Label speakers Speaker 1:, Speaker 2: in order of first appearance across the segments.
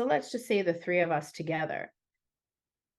Speaker 1: So let's just say the three of us together,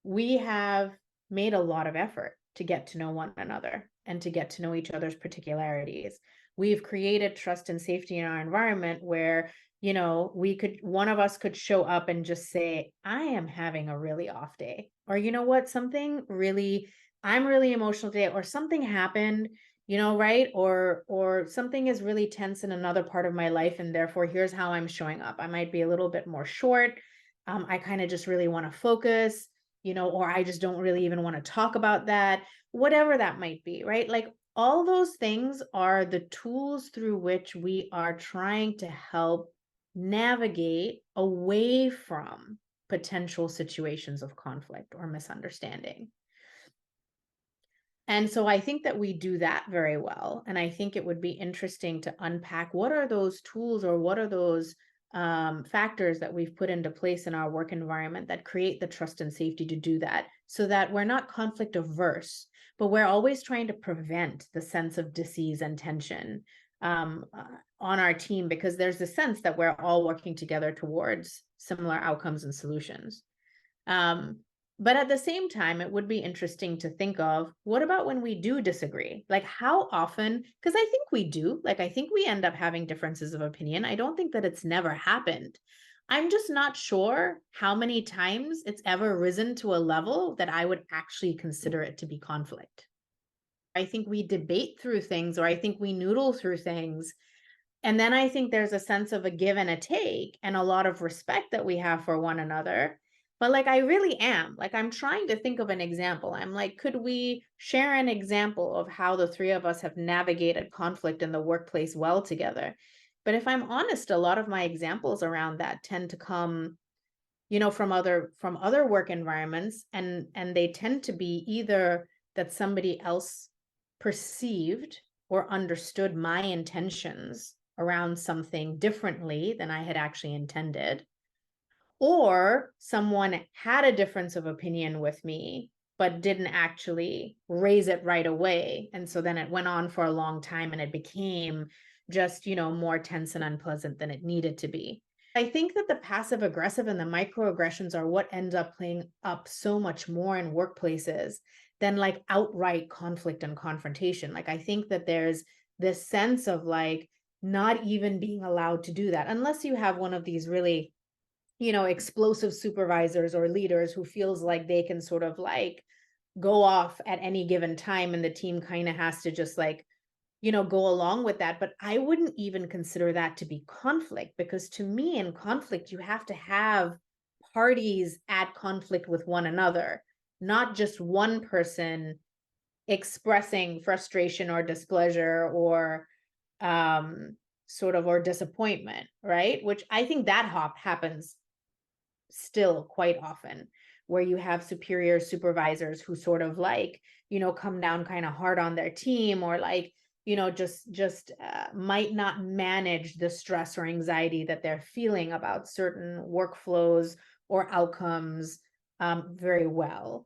Speaker 1: we have made a lot of effort to get to know one another and to get to know each other's particularities. We've created trust and safety in our environment where, one of us could show up and just say, I am having a really off day. Or, you know what, I'm really emotional today, or something happened, right? Or something is really tense in another part of my life. And therefore, here's how I'm showing up. I might be a little bit more short. I kind of just really want to focus, or I just don't really even want to talk about that, whatever that might be, right? Like all those things are the tools through which we are trying to help navigate away from potential situations of conflict or misunderstanding. And so I think that we do that very well. And I think it would be interesting to unpack what are those tools or what are those factors that we've put into place in our work environment that create the trust and safety to do that, so that we're not conflict averse, but we're always trying to prevent the sense of disease and tension on our team, because there's a sense that we're all working together towards similar outcomes and solutions. But at the same time, it would be interesting to think of, what about when we do disagree? Like how often, because I think we do, like I think we end up having differences of opinion. I don't think that it's never happened. I'm just not sure how many times it's ever risen to a level that I would actually consider it to be conflict. I think we debate through things, or I think we noodle through things. And then I think there's a sense of a give and a take and a lot of respect that we have for one another. But like, I really am like, I'm trying to think of an example. I'm like, could we share an example of how the three of us have navigated conflict in the workplace well together? But if I'm honest, a lot of my examples around that tend to come, from other work environments, and they tend to be either that somebody else perceived or understood my intentions around something differently than I had actually intended, or someone had a difference of opinion with me but didn't actually raise it right away, and so then it went on for a long time and it became just, more tense and unpleasant than it needed to be. I think that the passive aggressive and the microaggressions are what ends up playing up so much more in workplaces than like outright conflict and confrontation. Like I think that there's this sense of like not even being allowed to do that unless you have one of these really, explosive supervisors or leaders who feels like they can sort of like go off at any given time, and the team kind of has to just like, go along with that. But I wouldn't even consider that to be conflict, because to me, in conflict, you have to have parties at conflict with one another, not just one person expressing frustration or displeasure or or disappointment, right? Which I think that happens still quite often, where you have superior supervisors who sort of like, come down kind of hard on their team, or like, just might not manage the stress or anxiety that they're feeling about certain workflows or outcomes very well.